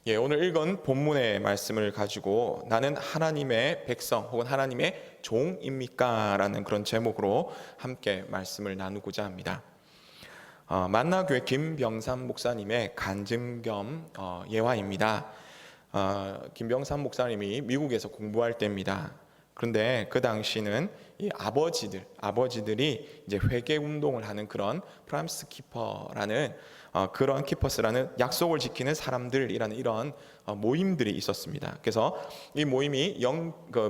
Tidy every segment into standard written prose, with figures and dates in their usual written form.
예, 오늘 읽은 본문의 말씀을 가지고 나는 하나님의 백성 혹은 하나님의 종입니까? 라는 그런 제목으로 함께 말씀을 나누고자 합니다. 만나교회 김병삼 목사님의 간증 겸 예화입니다. 김병삼 목사님이 미국에서 공부할 때입니다. 그런데 그 당시는 이 아버지들이 이제 회개 운동을 하는 그런 프람스 키퍼라는 그런 키퍼스라는 약속을 지키는 사람들이라는 이런 모임들이 있었습니다. 그래서 이 모임이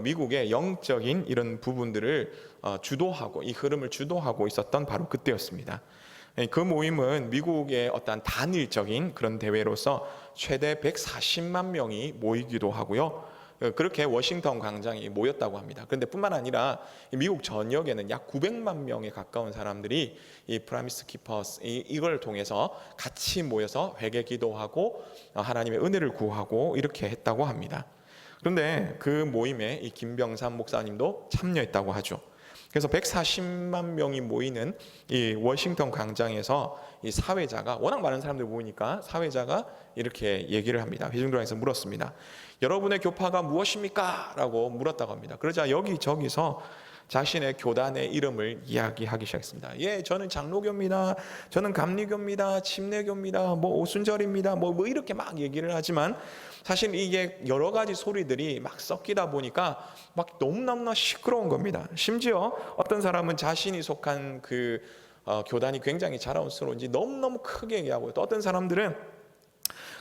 미국의 영적인 이런 부분들을 주도하고 이 흐름을 주도하고 있었던 바로 그때였습니다. 그 모임은 미국의 어떤 단일적인 그런 대회로서 최대 140만 명이 모이기도 하고요. 그렇게 워싱턴 광장이 모였다고 합니다. 그런데 뿐만 아니라 미국 전역에는 약 900만 명에 가까운 사람들이 이 프라미스 키퍼스 이걸 통해서 같이 모여서 회개 기도하고 하나님의 은혜를 구하고 이렇게 했다고 합니다. 그런데 그 모임에 이 김병삼 목사님도 참여했다고 하죠. 그래서 140만 명이 모이는 이 워싱턴 광장에서 이 사회자가 워낙 많은 사람들이 모이니까 사회자가 이렇게 얘기를 합니다. 회중들에서 물었습니다. 여러분의 교파가 무엇입니까? 라고 물었다고 합니다. 그러자 여기저기서 자신의 교단의 이름을 이야기하기 시작했습니다. 예, 저는 장로교입니다. 저는 감리교입니다. 침례교입니다. 뭐 오순절입니다. 뭐 이렇게 막 얘기를 하지만 사실 이게 여러 가지 소리들이 막 섞이다 보니까 막 너무너무나 시끄러운 겁니다. 심지어 어떤 사람은 자신이 속한 그 교단이 굉장히 자랑스러운지 너무너무 크게 얘기하고, 또 어떤 사람들은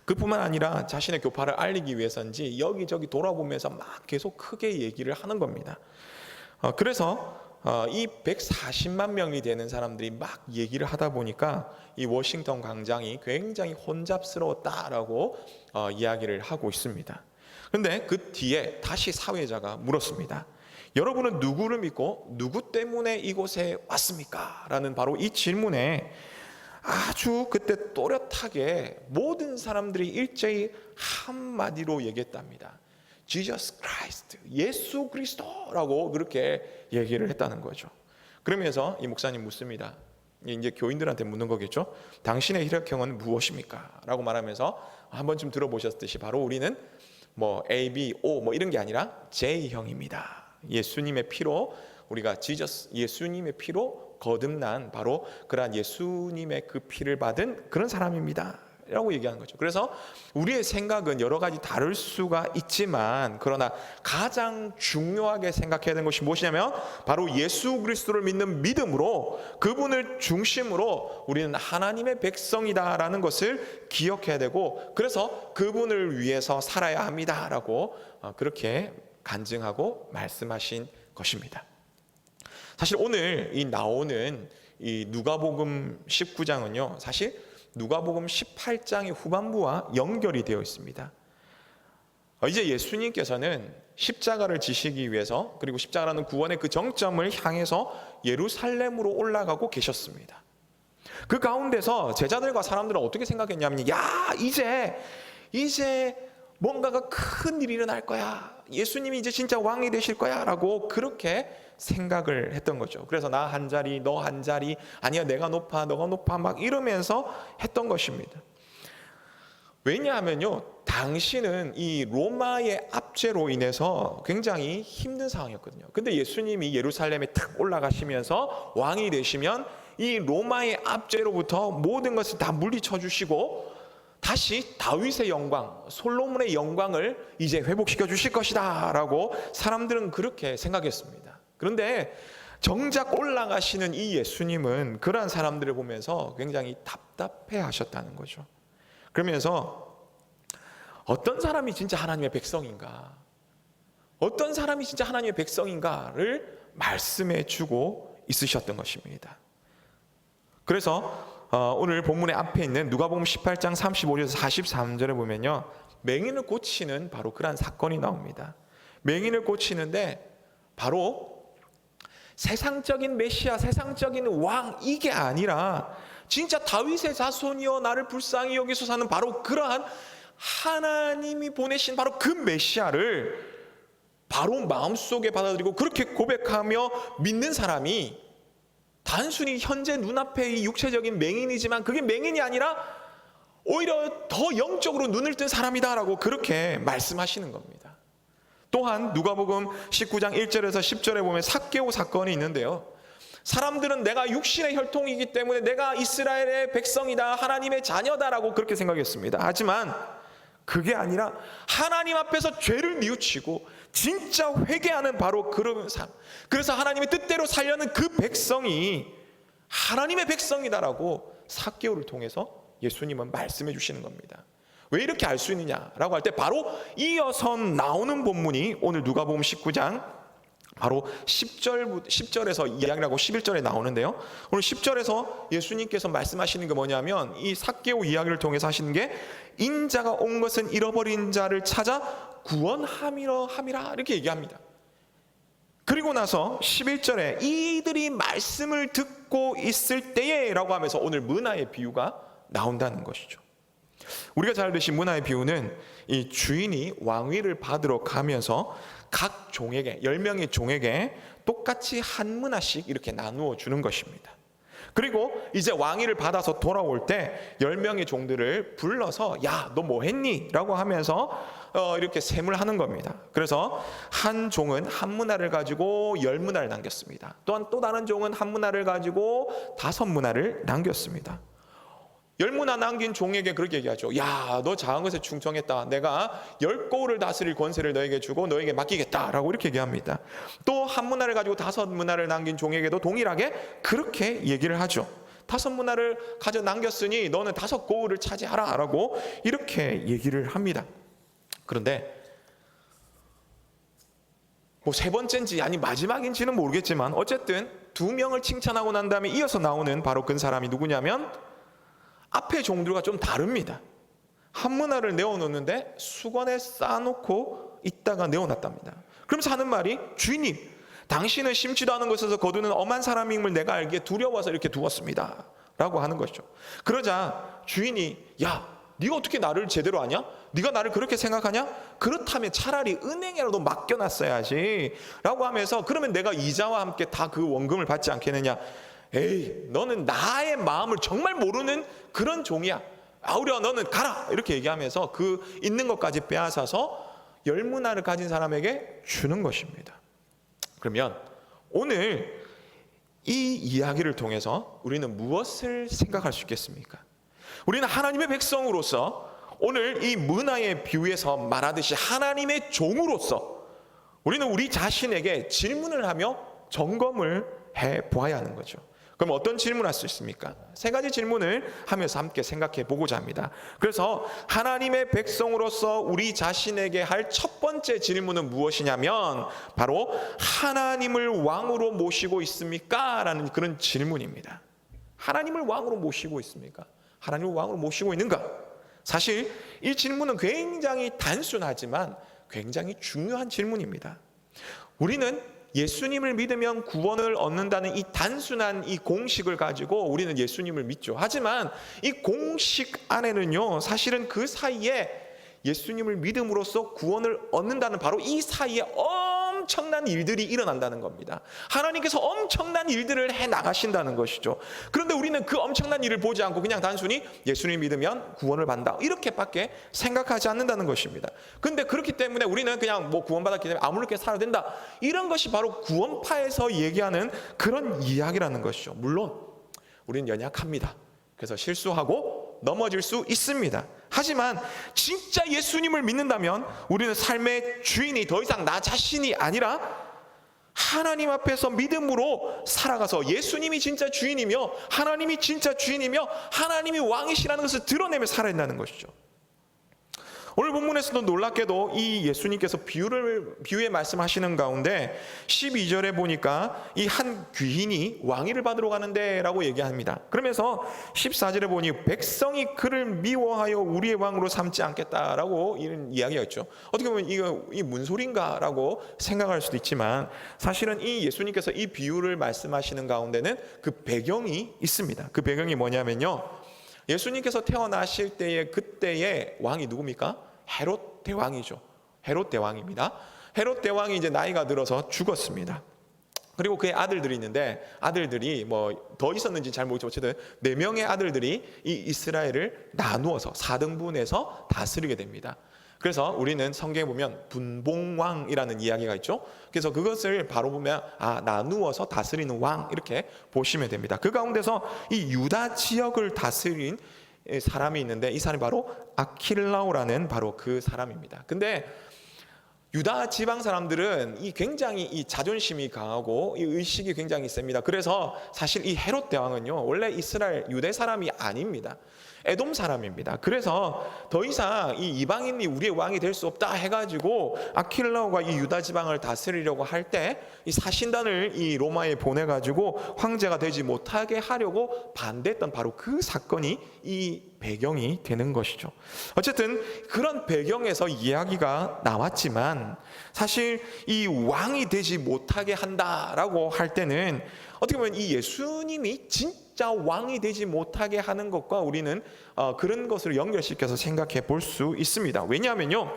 그뿐만 아니라 자신의 교파를 알리기 위해서인지 여기저기 돌아보면서 막 계속 크게 얘기를 하는 겁니다. 그래서 이 140만 명이 되는 사람들이 막 얘기를 하다 보니까 이 워싱턴 광장이 굉장히 혼잡스러웠다라고 이야기를 하고 있습니다. 그런데 그 뒤에 다시 사회자가 물었습니다. 여러분은 누구를 믿고 누구 때문에 이곳에 왔습니까? 라는 바로 이 질문에 아주 그때 또렷하게 모든 사람들이 일제히 한마디로 얘기했답니다. Jesus Christ, 예수 그리스도라고 그렇게 얘기를 했다는 거죠. 그러면서 이 목사님 묻습니다. 이제 교인들한테 묻는 거겠죠. 당신의 혈액형은 무엇입니까? 라고 말하면서 한 번쯤 들어보셨듯이 바로 우리는 뭐 A, B, O 뭐 이런 게 아니라 J형입니다. 예수님의 피로 우리가 Jesus, 예수님의 피로 거듭난 바로 그러한 예수님의 그 피를 받은 그런 사람입니다 라고 얘기하는 거죠. 그래서 우리의 생각은 여러 가지 다를 수가 있지만 그러나 가장 중요하게 생각해야 되는 것이 무엇이냐면 바로 예수 그리스도를 믿는 믿음으로 그분을 중심으로 우리는 하나님의 백성이다라는 것을 기억해야 되고, 그래서 그분을 위해서 살아야 합니다라고 그렇게 간증하고 말씀하신 것입니다. 사실 오늘 이 나오는 이 누가복음 19장은요 사실 누가복음 18장의 후반부와 연결이 되어 있습니다. 이제 예수님께서는 십자가를 지시기 위해서, 그리고 십자가라는 구원의 그 정점을 향해서 예루살렘으로 올라가고 계셨습니다. 그 가운데서 제자들과 사람들은 어떻게 생각했냐면, 야, 이제 뭔가가 큰 일이 일어날 거야. 예수님이 이제 진짜 왕이 되실 거야 라고 그렇게 생각을 했던 거죠. 그래서 나 한 자리, 너 한 자리, 아니야 내가 높아, 너가 높아 막 이러면서 했던 것입니다. 왜냐하면요, 당시는 이 로마의 압제로 인해서 굉장히 힘든 상황이었거든요. 근데 예수님이 예루살렘에 탁 올라가시면서 왕이 되시면 이 로마의 압제로부터 모든 것을 다 물리쳐 주시고 다시 다윗의 영광, 솔로몬의 영광을 이제 회복시켜 주실 것이다 라고 사람들은 그렇게 생각했습니다. 그런데 정작 올라가시는 이 예수님은 그러한 사람들을 보면서 굉장히 답답해 하셨다는 거죠. 그러면서 어떤 사람이 진짜 하나님의 백성인가, 어떤 사람이 진짜 하나님의 백성인가를 말씀해 주고 있으셨던 것입니다. 그래서 오늘 본문의 앞에 있는 누가복음 18장 35절에서 43절에 보면요, 맹인을 고치는 바로 그러한 사건이 나옵니다. 맹인을 고치는데 바로 세상적인 메시아, 세상적인 왕 이게 아니라 진짜 다윗의 자손이여 나를 불쌍히 여기소 사는 바로 그러한 하나님이 보내신 바로 그 메시아를 바로 마음속에 받아들이고 그렇게 고백하며 믿는 사람이 단순히 현재 눈앞에 이 육체적인 맹인이지만 그게 맹인이 아니라 오히려 더 영적으로 눈을 뜬 사람이다라고 그렇게 말씀하시는 겁니다. 또한 누가복음 19장 1절에서 10절에 보면 삭개오 사건이 있는데요. 사람들은 내가 육신의 혈통이기 때문에 내가 이스라엘의 백성이다, 하나님의 자녀다라고 그렇게 생각했습니다. 하지만 그게 아니라 하나님 앞에서 죄를 뉘우치고 진짜 회개하는 바로 그런 삶, 그래서 하나님의 뜻대로 살려는 그 백성이 하나님의 백성이다라고 삭개오를 통해서 예수님은 말씀해 주시는 겁니다. 왜 이렇게 알 수 있느냐라고 할 때 바로 이어서 나오는 본문이 오늘 누가복음 19장 바로 10절에서 이야기를 하고 11절에 나오는데요. 오늘 10절에서 예수님께서 말씀하시는 게 뭐냐면 이 삭개오 이야기를 통해서 하시는 게 인자가 온 것은 잃어버린 자를 찾아 구원함이라 이렇게 얘기합니다. 그리고 나서 11절에 이들이 말씀을 듣고 있을 때에 라고 하면서 오늘 문화의 비유가 나온다는 것이죠. 우리가 잘 아듯이 문화의 비유는 이 주인이 왕위를 받으러 가면서 각 종에게 10명의 종에게 똑같이 한 문화씩 이렇게 나누어 주는 것입니다. 그리고 이제 왕위를 받아서 돌아올 때 10명의 종들을 불러서 야, 너 뭐 했니? 라고 하면서 이렇게 셈을 하는 겁니다. 그래서 한 종은 한 문화를 가지고 10문화를 남겼습니다. 또한 또 다른 종은 한 문화를 가지고 5문화를 남겼습니다. 10문화 남긴 종에게 그렇게 얘기하죠. 야, 너 작은 것에 충성했다. 내가 10고을을 다스릴 권세를 너에게 주고 너에게 맡기겠다 라고 이렇게 얘기합니다. 또 한 문화를 가지고 5문화를 남긴 종에게도 동일하게 그렇게 얘기를 하죠. 5문화를 가져 남겼으니 너는 5고을을 차지하라 라고 이렇게 얘기를 합니다. 그런데 뭐 세 번째인지 아니 마지막인지는 모르겠지만 어쨌든 2명을 칭찬하고 난 다음에 이어서 나오는 바로 그 사람이 누구냐면 앞에 종들과 좀 다릅니다. 한 문화를 내어놓는데 수건에 쌓아놓고 있다가 내어놨답니다. 그러면서 하는 말이 주인님, 당신은 심지도 않은 곳에서 거두는 엄한 사람임을 내가 알기에 두려워서 이렇게 두었습니다 라고 하는 것이죠. 그러자 주인이 야, 네가 어떻게 나를 제대로 아냐? 네가 나를 그렇게 생각하냐? 그렇다면 차라리 은행에라도 맡겨놨어야지 라고 하면서 그러면 내가 이자와 함께 다 그 원금을 받지 않겠느냐? 에이, 너는 나의 마음을 정말 모르는 그런 종이야. 아우려, 너는 가라 이렇게 얘기하면서 그 있는 것까지 빼앗아서 10문화를 가진 사람에게 주는 것입니다. 그러면 오늘 이 이야기를 통해서 우리는 무엇을 생각할 수 있겠습니까? 우리는 하나님의 백성으로서 오늘 이 문화의 비유에서 말하듯이 하나님의 종으로서 우리는 우리 자신에게 질문을 하며 점검을 해보아야 하는 거죠. 그럼 어떤 질문을 할 수 있습니까? 3가지 질문을 하면서 함께 생각해 보고자 합니다. 그래서 하나님의 백성으로서 우리 자신에게 할 첫 번째 질문은 무엇이냐면 바로 하나님을 왕으로 모시고 있습니까? 라는 그런 질문입니다. 하나님을 왕으로 모시고 있습니까? 하나님을 왕으로 모시고 있는가? 사실 이 질문은 굉장히 단순하지만 굉장히 중요한 질문입니다. 우리는 예수님을 믿으면 구원을 얻는다는 이 단순한 이 공식을 가지고 우리는 예수님을 믿죠. 하지만 이 공식 안에는요, 사실은 그 사이에 예수님을 믿음으로써 구원을 얻는다는 바로 이 사이에 엄청난 일들이 일어난다는 겁니다. 하나님께서 엄청난 일들을 해 나가신다는 것이죠. 그런데 우리는 그 엄청난 일을 보지 않고 그냥 단순히 예수님 믿으면 구원을 받는다 이렇게밖에 생각하지 않는다는 것입니다. 근데 그렇기 때문에 우리는 그냥 뭐 구원받았기 때문에 아무렇게 살아도 된다, 이런 것이 바로 구원파에서 얘기하는 그런 이야기라는 것이죠. 물론 우리는 연약합니다. 그래서 실수하고 넘어질 수 있습니다. 하지만 진짜 예수님을 믿는다면 우리는 삶의 주인이 더 이상 나 자신이 아니라 하나님 앞에서 믿음으로 살아가서 예수님이 진짜 주인이며 하나님이 진짜 주인이며 하나님이 왕이시라는 것을 드러내며 살아야 한다는 것이죠. 오늘 본문에서도 놀랍게도 이 예수님께서 비유의 말씀하시는 가운데 12절에 보니까 이 한 귀인이 왕위를 받으러 가는데 라고 얘기합니다. 그러면서 14절에 보니 백성이 그를 미워하여 우리의 왕으로 삼지 않겠다라고 이런 이야기가 있죠. 어떻게 보면 이게 무슨 소린가 라고 생각할 수도 있지만 사실은 이 예수님께서 이 비유를 말씀하시는 가운데는 그 배경이 있습니다. 그 배경이 뭐냐면요, 예수님께서 태어나실 때의 그때의 왕이 누굽니까? 헤롯 대왕이죠. 헤롯 대왕입니다. 헤롯 대왕이 이제 나이가 들어서 죽었습니다. 그리고 그의 아들들이 있는데 아들들이 뭐 더 있었는지 잘 모르겠지만 어쨌든 4명의 아들들이 이 이스라엘을 나누어서 4등분해서 다스리게 됩니다. 그래서 우리는 성경에 보면 분봉왕이라는 이야기가 있죠. 그래서 그것을 바로 보면 나누어서 다스리는 왕 이렇게 보시면 됩니다. 그 가운데서 이 유다 지역을 다스린 사람이 있는데 이 사람이 바로 아킬라오라는 바로 그 사람입니다. 근데 유다 지방 사람들은 굉장히 이 자존심이 강하고 이 의식이 굉장히 셉니다. 그래서 사실 이 헤롯 대왕은요 원래 이스라엘 유대 사람이 아닙니다. 에돔 사람입니다. 그래서 더 이상 이 이방인이 우리의 왕이 될 수 없다 해가지고 아킬라오가 이 유다 지방을 다스리려고 할 때 이 사신단을 이 로마에 보내가지고 황제가 되지 못하게 하려고 반대했던 바로 그 사건이 이 배경이 되는 것이죠. 어쨌든 그런 배경에서 이야기가 나왔지만 사실 이 왕이 되지 못하게 한다라고 할 때는 어떻게 보면 이 예수님이 진짜 왕이 되지 못하게 하는 것과 우리는 그런 것을 연결시켜서 생각해 볼 수 있습니다. 왜냐하면요,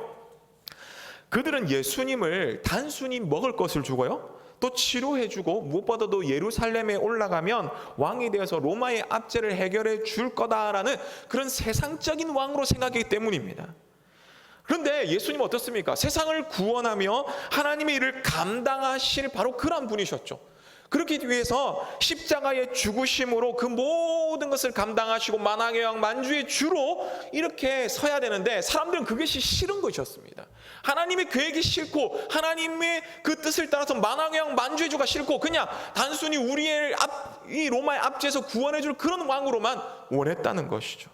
그들은 예수님을 단순히 먹을 것을 주고요, 또 치료해주고 무엇보다도 예루살렘에 올라가면 왕이 되어서 로마의 압제를 해결해 줄 거다라는 그런 세상적인 왕으로 생각하기 때문입니다. 그런데 예수님은 어떻습니까? 세상을 구원하며 하나님의 일을 감당하실 바로 그런 분이셨죠. 그렇기 위해서 십자가의 죽으심으로 그 모든 것을 감당하시고 만왕의 왕 만주의 주로 이렇게 서야 되는데 사람들은 그것이 싫은 것이었습니다. 하나님의 계획이 싫고 하나님의 그 뜻을 따라서 만왕의 왕 만주의 주가 싫고 그냥 단순히 우리의 이 로마의 압제에서 구원해 줄 그런 왕으로만 원했다는 것이죠.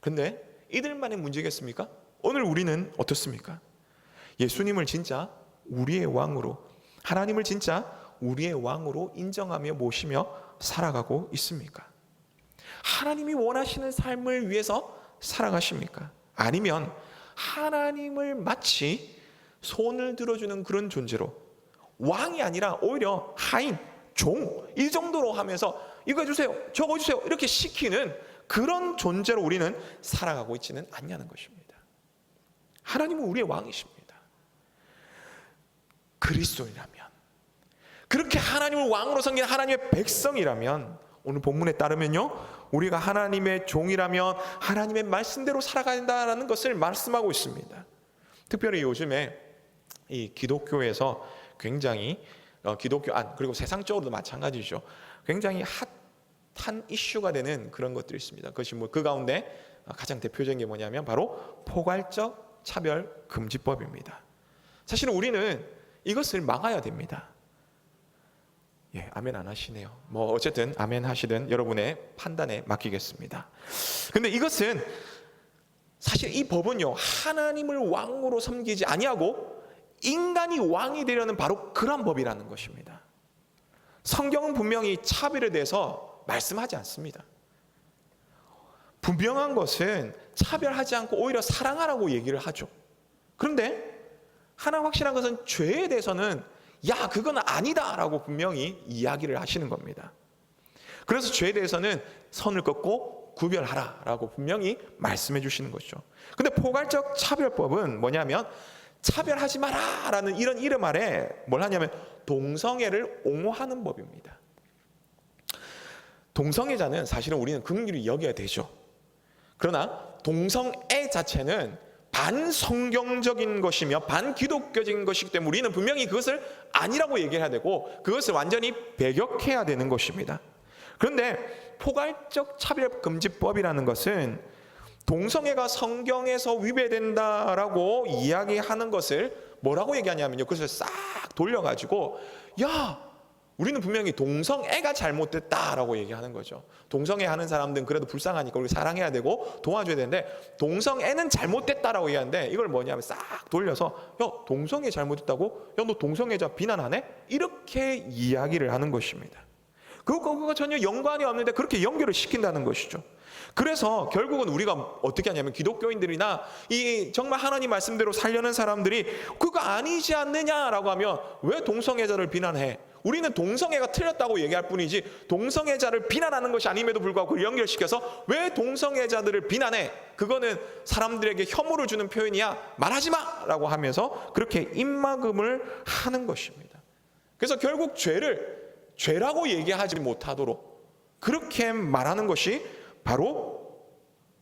그런데 이들만의 문제겠습니까? 오늘 우리는 어떻습니까? 예수님을 진짜 우리의 왕으로, 하나님을 진짜 우리의 왕으로 인정하며 모시며 살아가고 있습니까? 하나님이 원하시는 삶을 위해서 살아가십니까? 아니면 하나님을 마치 손을 들어주는 그런 존재로, 왕이 아니라 오히려 하인, 종, 이 정도로 하면서 이거 해주세요, 저거 해주세요 이렇게 시키는 그런 존재로 우리는 살아가고 있지는 않냐는 것입니다. 하나님은 우리의 왕이십니다. 그리스도인이라면, 그렇게 하나님을 왕으로 섬기는 하나님의 백성이라면, 오늘 본문에 따르면요, 우리가 하나님의 종이라면 하나님의 말씀대로 살아가야 된다는 것을 말씀하고 있습니다. 특별히 요즘에 이 기독교에서 굉장히 기독교 안, 그리고 세상적으로도 마찬가지죠, 굉장히 핫한 이슈가 되는 그런 것들이 있습니다. 그것이 그 가운데 가장 대표적인 게 뭐냐면 바로 포괄적 차별금지법입니다. 사실은 우리는 이것을 막아야 됩니다. 예, 아멘 안 하시네요. 뭐 어쨌든 아멘 하시든 여러분의 판단에 맡기겠습니다. 근데 이것은 사실 이 법은요, 하나님을 왕으로 섬기지 아니하고 인간이 왕이 되려는 바로 그런 법이라는 것입니다. 성경은 분명히 차별에 대해서 말씀하지 않습니다. 분명한 것은 차별하지 않고 오히려 사랑하라고 얘기를 하죠. 그런데 하나 확실한 것은 죄에 대해서는 야, 그건 아니다라고 분명히 이야기를 하시는 겁니다. 그래서 죄에 대해서는 선을 긋고 구별하라라고 분명히 말씀해 주시는 것이죠. 근데 포괄적 차별법은 뭐냐면 차별하지 마라라는 이런 이름 아래 뭘 하냐면 동성애를 옹호하는 법입니다. 동성애자는 사실은 우리는 긍휼히 여겨야 되죠. 그러나 동성애 자체는 반성경적인 것이며 반기독교적인 것이기 때문에 우리는 분명히 그것을 아니라고 얘기해야 되고 그것을 완전히 배격해야 되는 것입니다. 그런데 포괄적 차별금지법이라는 것은 동성애가 성경에서 위배된다라고 이야기하는 것을 뭐라고 얘기하냐면요, 그것을 싹 돌려가지고 야, 우리는 분명히 동성애가 잘못됐다라고 얘기하는 거죠. 동성애 하는 사람들은 그래도 불쌍하니까 우리 사랑해야 되고 도와줘야 되는데 동성애는 잘못됐다라고 얘기하는데 이걸 뭐냐면 싹 돌려서 야, 동성애 잘못됐다고? 야, 너 동성애자 비난하네? 이렇게 이야기를 하는 것입니다. 그거 전혀 연관이 없는데 그렇게 연결을 시킨다는 것이죠. 그래서 결국은 우리가 어떻게 하냐면 기독교인들이나 이 정말 하나님 말씀대로 살려는 사람들이 그거 아니지 않느냐라고 하면 왜 동성애자를 비난해? 우리는 동성애가 틀렸다고 얘기할 뿐이지 동성애자를 비난하는 것이 아님에도 불구하고 그걸 연결시켜서 왜 동성애자들을 비난해? 그거는 사람들에게 혐오를 주는 표현이야, 말하지 마라고 하면서 그렇게 입막음을 하는 것입니다. 그래서 결국 죄라고 얘기하지 못하도록 그렇게 말하는 것이 바로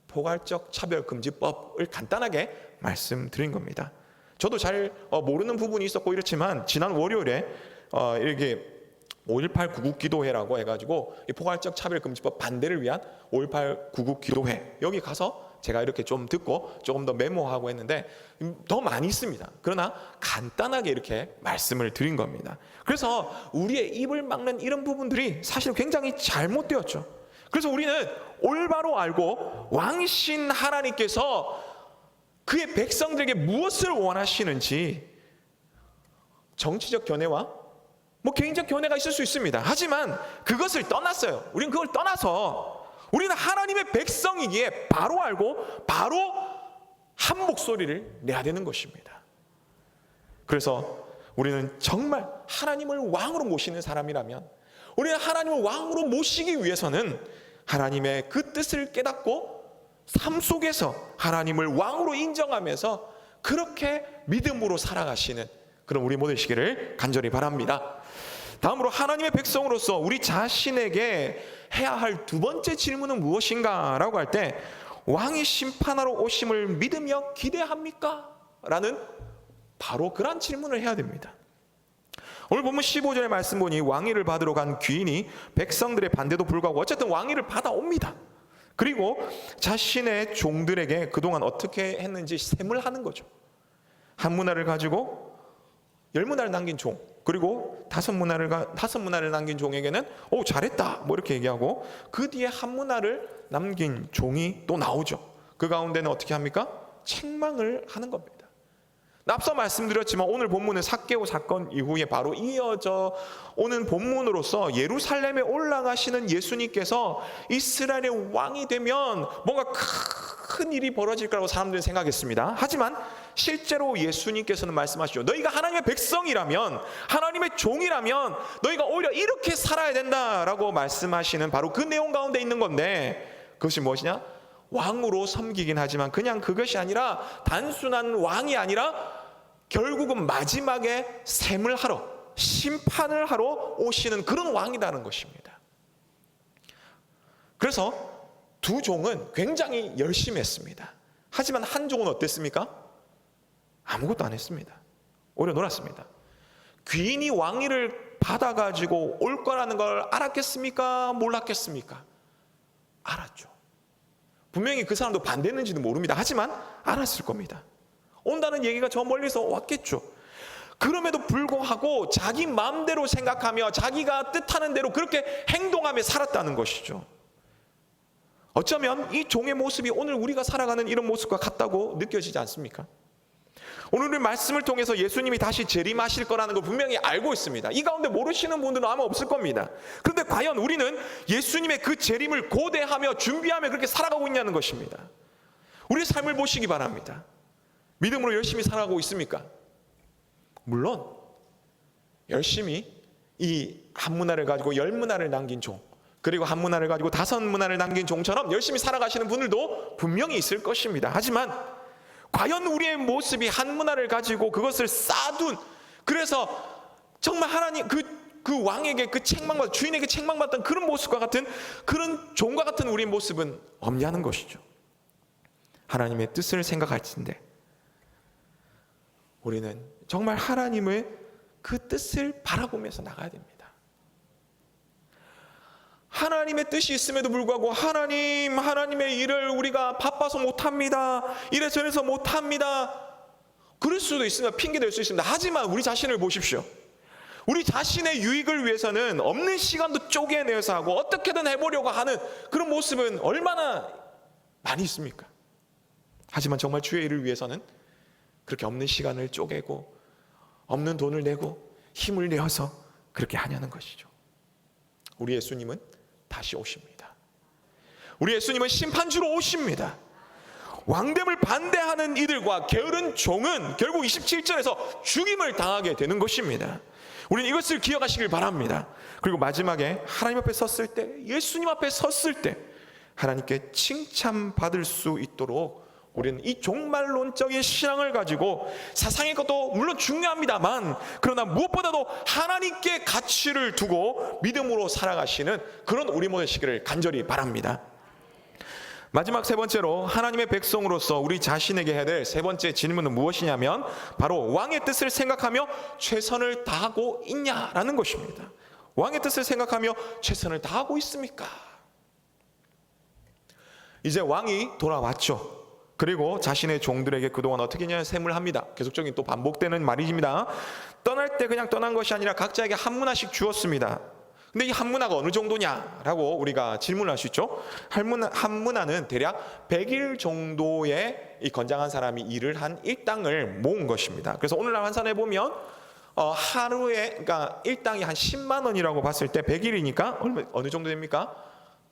포괄적 차별금지법을 간단하게 말씀드린 겁니다. 저도 잘 모르는 부분이 있었고 이렇지만 지난 월요일에 이렇게 5.18 구국기도회라고 해가지고 이 포괄적 차별금지법 반대를 위한 5.18 구국기도회 여기 가서 제가 이렇게 좀 듣고 조금 더 메모하고 했는데 더 많이 있습니다. 그러나 간단하게 이렇게 말씀을 드린 겁니다. 그래서 우리의 입을 막는 이런 부분들이 사실 굉장히 잘못되었죠. 그래서 우리는 올바로 알고 왕이신 하나님께서 그의 백성들에게 무엇을 원하시는지 정치적 견해와 개인적 견해가 있을 수 있습니다. 하지만 그것을 떠났어요. 우리는 그걸 떠나서 우리는 하나님의 백성이기에 바로 알고 바로 한 목소리를 내야 되는 것입니다. 그래서 우리는 정말 하나님을 왕으로 모시는 사람이라면 우리는 하나님을 왕으로 모시기 위해서는 하나님의 그 뜻을 깨닫고 삶 속에서 하나님을 왕으로 인정하면서 그렇게 믿음으로 살아가시는 그런 우리 모두 되시기를 간절히 바랍니다. 다음으로 하나님의 백성으로서 우리 자신에게 해야 할 두 번째 질문은 무엇인가 라고 할 때 왕이 심판하러 오심을 믿으며 기대합니까? 라는 바로 그런 질문을 해야 됩니다. 오늘 본문 15절의 말씀 보니 왕위를 받으러 간 귀인이 백성들의 반대도 불구하고 어쨌든 왕위를 받아옵니다. 그리고 자신의 종들에게 그동안 어떻게 했는지 셈을 하는 거죠. 한 문화를 가지고 10문화를 남긴 종, 그리고 5문화를 남긴 종에게는 오 잘했다 뭐 이렇게 얘기하고 그 뒤에 한 문화를 남긴 종이 또 나오죠. 그 가운데는 어떻게 합니까? 책망을 하는 겁니다. 앞서 말씀드렸지만 오늘 본문은 삭개오 사건 이후에 바로 이어져 오는 본문으로서 예루살렘에 올라가시는 예수님께서 이스라엘의 왕이 되면 뭔가 큰 일이 벌어질 거라고 사람들은 생각했습니다. 하지만 실제로 예수님께서는 말씀하시죠. 너희가 하나님의 백성이라면 하나님의 종이라면 너희가 오히려 이렇게 살아야 된다라고 말씀하시는 바로 그 내용 가운데 있는 건데 그것이 무엇이냐? 왕으로 섬기긴 하지만 그냥 그것이 아니라 단순한 왕이 아니라 결국은 마지막에 셈을 하러 심판을 하러 오시는 그런 왕이라는 것입니다. 그래서 두 종은 굉장히 열심히 했습니다. 하지만 한 종은 어땠습니까? 아무것도 안 했습니다. 오히려 놀았습니다. 귀인이 왕위를 받아가지고 올 거라는 걸 알았겠습니까? 몰랐겠습니까? 알았죠. 분명히 그 사람도 반대했는지도 모릅니다. 하지만 알았을 겁니다. 온다는 얘기가 저 멀리서 왔겠죠. 그럼에도 불구하고 자기 마음대로 생각하며 자기가 뜻하는 대로 그렇게 행동하며 살았다는 것이죠. 어쩌면 이 종의 모습이 오늘 우리가 살아가는 이런 모습과 같다고 느껴지지 않습니까? 오늘의 말씀을 통해서 예수님이 다시 재림하실 거라는 걸 분명히 알고 있습니다. 이 가운데 모르시는 분들은 아마 없을 겁니다. 그런데 과연 우리는 예수님의 그 재림을 고대하며 준비하며 그렇게 살아가고 있냐는 것입니다. 우리의 삶을 보시기 바랍니다. 믿음으로 열심히 살아가고 있습니까? 물론 열심히 이 한 문화를 가지고 10문화를 남긴 종, 그리고 한 문화를 가지고 5문화를 남긴 종처럼 열심히 살아가시는 분들도 분명히 있을 것입니다. 하지만 과연 우리의 모습이 한 문화를 가지고 그것을 쌓아둔, 그래서 정말 하나님 그 왕에게 그 책망받 주인에게 책망받던 그런 모습과 같은 그런 종과 같은 우리의 모습은 없냐는 것이죠. 하나님의 뜻을 생각할 텐데 우리는 정말 하나님의 그 뜻을 바라보면서 나가야 됩니다. 하나님의 뜻이 있음에도 불구하고 하나님의 일을 우리가 바빠서 못합니다. 이래저래서 못합니다. 그럴 수도 있습니다. 핑계 댈 수 있습니다. 하지만 우리 자신을 보십시오. 우리 자신의 유익을 위해서는 없는 시간도 쪼개내서 하고 어떻게든 해보려고 하는 그런 모습은 얼마나 많이 있습니까? 하지만 정말 주의 일을 위해서는 그렇게 없는 시간을 쪼개고 없는 돈을 내고 힘을 내어서 그렇게 하냐는 것이죠. 우리 예수님은 다시 오십니다. 우리 예수님은 심판주로 오십니다. 왕됨을 반대하는 이들과 게으른 종은 결국 27절에서 죽임을 당하게 되는 것입니다. 우리는 이것을 기억하시길 바랍니다. 그리고 마지막에 하나님 앞에 섰을 때, 예수님 앞에 섰을 때 하나님께 칭찬받을 수 있도록 우리는 이 종말론적인 신앙을 가지고 세상의 것도 물론 중요합니다만, 그러나 무엇보다도 하나님께 가치를 두고 믿음으로 살아가시는 그런 우리 모두 되시기를 간절히 바랍니다. 마지막 세 번째로, 하나님의 백성으로서 우리 자신에게 해야 될 세 번째 질문은 무엇이냐면 바로 왕의 뜻을 생각하며 최선을 다하고 있냐라는 것입니다. 왕의 뜻을 생각하며 최선을 다하고 있습니까? 이제 왕이 돌아왔죠. 그리고 자신의 종들에게 그동안 어떻게 했냐면 세물합니다. 계속적인 또 반복되는 말입니다. 떠날 때 그냥 떠난 것이 아니라 각자에게 한 문화씩 주었습니다. 근데 이 한 문화가 어느 정도냐라고 우리가 질문을 할 수 있죠. 한 문화는 대략 100일 정도의 이 건장한 사람이 일을 한 일당을 모은 것입니다. 그래서 오늘날 환산해 보면 하루에, 그러니까 일당이 한 10만 원이라고 봤을 때 100일이니까 어느 정도 됩니까?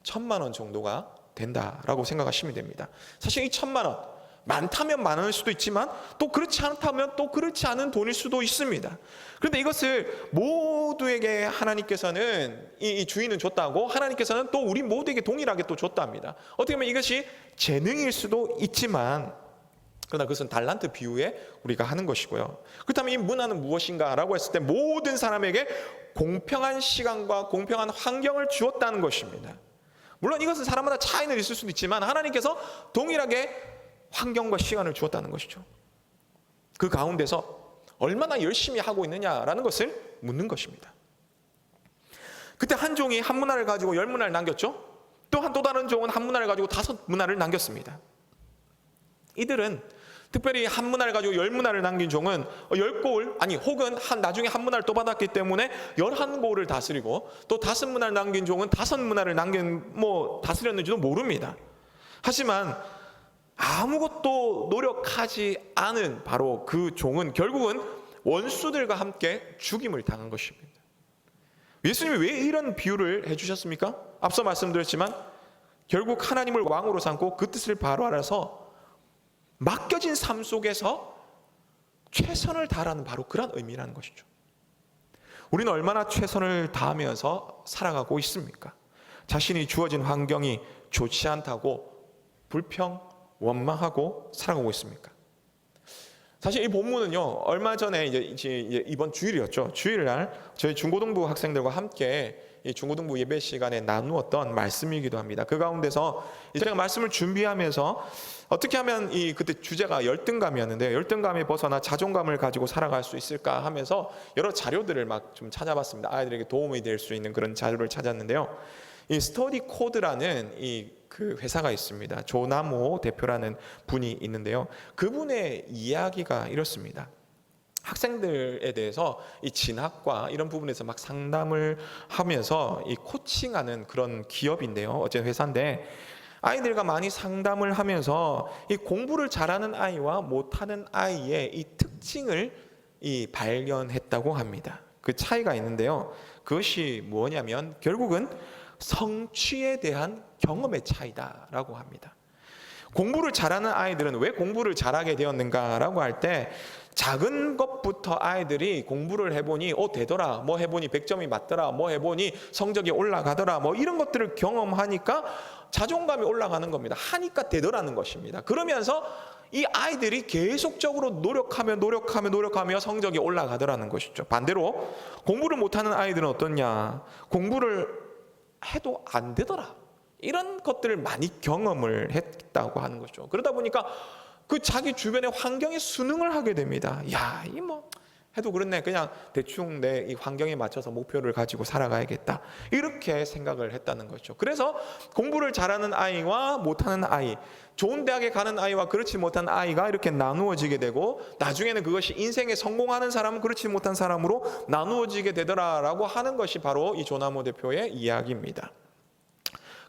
1000만 원 정도가 된다라고 생각하시면 됩니다. 사실 이 1000만 원 많다면 많을 수도 있지만 또 그렇지 않다면 또 그렇지 않은 돈일 수도 있습니다. 그런데 이것을 모두에게 하나님께서는 이 주인은 줬다고, 하나님께서는 또 우리 모두에게 동일하게 또 줬답니다. 어떻게 보면 이것이 재능일 수도 있지만, 그러나 그것은 달란트 비유에 우리가 하는 것이고요. 그렇다면 이 문화는 무엇인가라고 했을 때 모든 사람에게 공평한 시간과 공평한 환경을 주었다는 것입니다. 물론 이것은 사람마다 차이는 있을 수도 있지만 하나님께서 동일하게 환경과 시간을 주었다는 것이죠. 그 가운데서 얼마나 열심히 하고 있느냐라는 것을 묻는 것입니다. 그때 한 종이 한 문화를 가지고 10문화를 남겼죠. 또 다른 종은 한 문화를 가지고 5문화를 남겼습니다. 이들은 특별히 한 문화를 가지고 10문화를 남긴 종은 10고을, 혹은 나중에 한 문화를 또 받았기 때문에 11고을을 다스리고, 또 5문화를 남긴 종은 5문화를 다스렸는지도 모릅니다. 하지만 아무것도 노력하지 않은 바로 그 종은 결국은 원수들과 함께 죽임을 당한 것입니다. 예수님이 왜 이런 비유를 해주셨습니까? 앞서 말씀드렸지만 결국 하나님을 왕으로 삼고 그 뜻을 바로 알아서 맡겨진 삶 속에서 최선을 다하라는 바로 그런 의미라는 것이죠. 우리는 얼마나 최선을 다하면서 살아가고 있습니까? 자신이 주어진 환경이 좋지 않다고 원망하고 살아가고 있습니까? 사실 이 본문은요, 얼마 전에 이제 이번 주일이었죠. 주일날 저희 중고등부 학생들과 함께 이 중고등부 예배 시간에 나누었던 말씀이기도 합니다. 그 가운데서 제가 말씀을 준비하면서 어떻게 하면 그때 주제가 열등감이었는데, 열등감에 벗어나 자존감을 가지고 살아갈 수 있을까 하면서 여러 자료들을 막 좀 찾아봤습니다. 아이들에게 도움이 될 수 있는 그런 자료를 찾았는데요. 이 스터디 코드라는 그 회사가 있습니다. 조남호 대표라는 분이 있는데요. 그분의 이야기가 이렇습니다. 학생들에 대해서 이 진학과 이런 부분에서 막 상담을 하면서 이 코칭하는 그런 기업인데요. 어쨌든 회사인데, 아이들과 많이 상담을 하면서 이 공부를 잘하는 아이와 못하는 아이의 이 특징을 발견했다고 합니다. 그 차이가 있는데요. 그것이 뭐냐면 결국은 성취에 대한 경험의 차이다라고 합니다. 공부를 잘하는 아이들은 왜 공부를 잘하게 되었는가라고 할 때, 작은 것부터 아이들이 공부를 해보니 되더라, 뭐 해보니 100점이 맞더라, 뭐 해보니 성적이 올라가더라, 뭐 이런 것들을 경험하니까 자존감이 올라가는 겁니다. 하니까 되더라는 것입니다. 그러면서 이 아이들이 계속적으로 노력하며 성적이 올라가더라는 것이죠. 반대로 공부를 못하는 아이들은 어떻냐, 공부를 해도 안 되더라, 이런 것들을 많이 경험을 했다고 하는 거죠. 그러다 보니까 그 자기 주변의 환경에 순응을 하게 됩니다. 해도 그렇네, 그냥 대충 내 이 환경에 맞춰서 목표를 가지고 살아가야겠다, 이렇게 생각을 했다는 거죠. 그래서 공부를 잘하는 아이와 못하는 아이, 좋은 대학에 가는 아이와 그렇지 못한 아이가 이렇게 나누어지게 되고, 나중에는 그것이 인생에 성공하는 사람은 그렇지 못한 사람으로 나누어지게 되더라라고 하는 것이 바로 이 조남호 대표의 이야기입니다.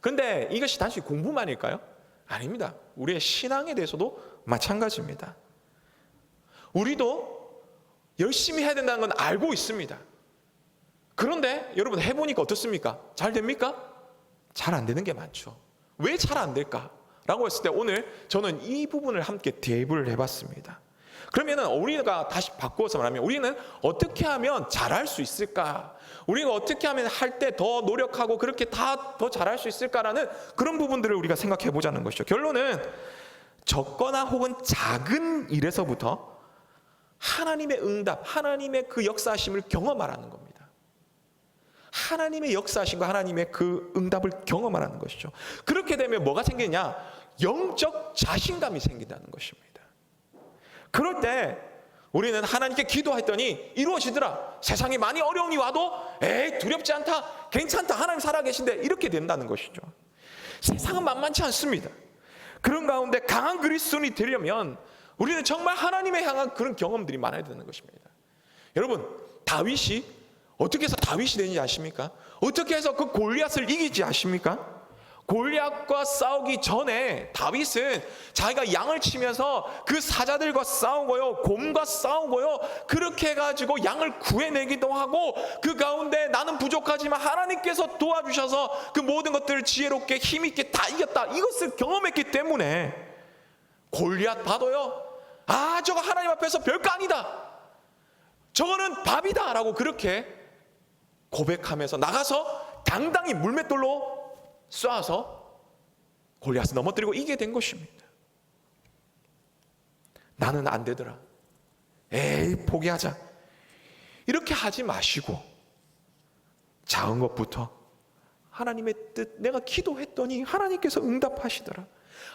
그런데 이것이 단순히 공부만일까요? 아닙니다. 우리의 신앙에 대해서도 마찬가지입니다. 우리도 열심히 해야 된다는 건 알고 있습니다. 그런데 여러분 해보니까 어떻습니까? 잘 됩니까? 잘 안 되는 게 많죠. 왜 잘 안 될까? 라고 했을 때 오늘 저는 이 부분을 함께 대입을 해봤습니다. 그러면 우리가 다시 바꾸어서 말하면 우리는 어떻게 하면 잘할 수 있을까? 우리가 어떻게 하면 할 때 더 노력하고 그렇게 더 잘할 수 있을까라는 그런 부분들을 우리가 생각해 보자는 것이죠. 결론은 적거나 혹은 작은 일에서부터 하나님의 응답, 하나님의 그 역사하심을 경험하라는 겁니다. 하나님의 역사하심과 하나님의 그 응답을 경험하라는 것이죠. 그렇게 되면 뭐가 생기냐? 영적 자신감이 생긴다는 것입니다. 그럴 때 우리는 하나님께 기도했더니 이루어지더라. 세상에 많이 어려움이 와도 에이 두렵지 않다, 괜찮다, 하나님 살아계신데, 이렇게 된다는 것이죠. 세상은 만만치 않습니다. 그런 가운데 강한 그리스도인이 되려면 우리는 정말 하나님에 향한 그런 경험들이 많아야 되는 것입니다. 여러분, 다윗이 어떻게 해서 다윗이 되는지 아십니까? 어떻게 해서 그 골리앗을 이기지 아십니까? 골리앗과 싸우기 전에 다윗은 자기가 양을 치면서 그 사자들과 싸우고요, 곰과 싸우고요, 그렇게 해가지고 양을 구해내기도 하고, 그 가운데 나는 부족하지만 하나님께서 도와주셔서 그 모든 것들을 지혜롭게 힘있게 다 이겼다, 이것을 경험했기 때문에 골리앗 봐도요, 아 저거 하나님 앞에서 별거 아니다, 저거는 밥이다 라고 그렇게 고백하면서 나가서 당당히 물맷돌로 쏴서 골리앗을 넘어뜨리고 이기게 된 것입니다. 나는 안 되더라, 에이 포기하자, 이렇게 하지 마시고 작은 것부터 하나님의 뜻, 내가 기도했더니 하나님께서 응답하시더라,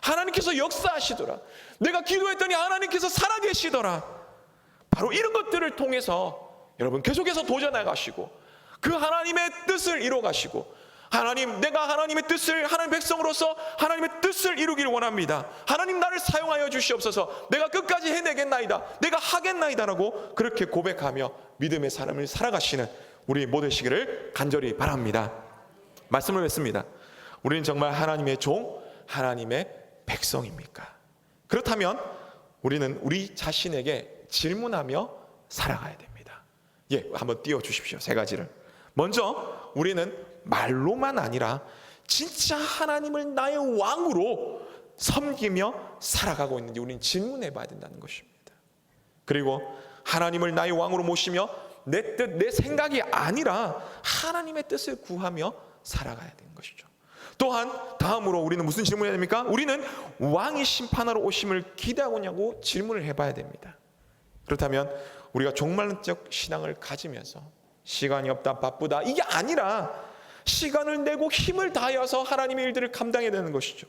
하나님께서 역사하시더라, 내가 기도했더니 하나님께서 살아계시더라, 바로 이런 것들을 통해서 여러분 계속해서 도전해 가시고 그 하나님의 뜻을 이뤄 가시고, 하나님, 내가 하나님의 뜻을, 하나님 백성으로서 하나님의 뜻을 이루기를 원합니다, 하나님 나를 사용하여 주시옵소서, 내가 끝까지 해내겠나이다, 내가 하겠나이다 라고 그렇게 고백하며 믿음의 삶을 살아가시는 우리 모두 되시기를 간절히 바랍니다. 말씀을 맺습니다. 우리는 정말 하나님의 종, 하나님의 백성입니까? 그렇다면 우리는 우리 자신에게 질문하며 살아가야 됩니다. 예, 한번 띄워주십시오. 세 가지를. 먼저 우리는 말로만 아니라 진짜 하나님을 나의 왕으로 섬기며 살아가고 있는지 우리는 질문해 봐야 된다는 것입니다. 그리고 하나님을 나의 왕으로 모시며 내 뜻, 내 생각이 아니라 하나님의 뜻을 구하며 살아가야 되는 것이죠. 또한 다음으로 우리는 무슨 질문을 해야 됩니까? 우리는 왕이 심판하러 오심을 기대하고 있냐고 질문을 해봐야 됩니다. 그렇다면 우리가 종말론적 신앙을 가지면서 시간이 없다, 바쁘다, 이게 아니라 시간을 내고 힘을 다하여서 하나님의 일들을 감당해야 되는 것이죠.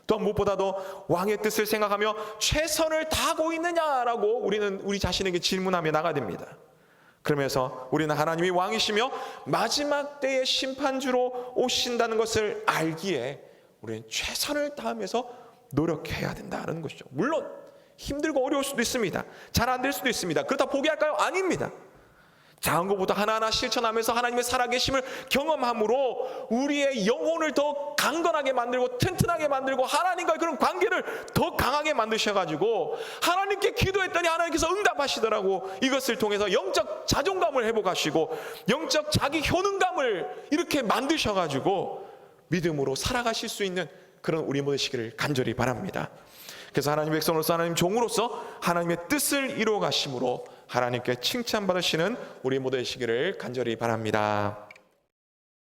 또한 무엇보다도 왕의 뜻을 생각하며 최선을 다하고 있느냐라고 우리는 우리 자신에게 질문하며 나가야 됩니다. 그러면서 우리는 하나님이 왕이시며 마지막 때의 심판주로 오신다는 것을 알기에 우리는 최선을 다하면서 노력해야 된다는 것이죠. 물론 힘들고 어려울 수도 있습니다. 잘 안 될 수도 있습니다. 그렇다고 포기할까요? 아닙니다. 작은 것부터 하나하나 실천하면서 하나님의 살아계심을 경험함으로 우리의 영혼을 더 강건하게 만들고 튼튼하게 만들고 하나님과의 그런 관계를 더 강하게 만드셔가지고 하나님께 기도했더니 하나님께서 응답하시더라고, 이것을 통해서 영적 자존감을 회복하시고 영적 자기 효능감을 이렇게 만드셔가지고 믿음으로 살아가실 수 있는 그런 우리 모두 되시기를 간절히 바랍니다. 그래서 하나님의 백성으로서 하나님 종으로서 하나님의 뜻을 이루어 가심으로 하나님께 칭찬받으시는 우리 모두 되시기를 간절히 바랍니다.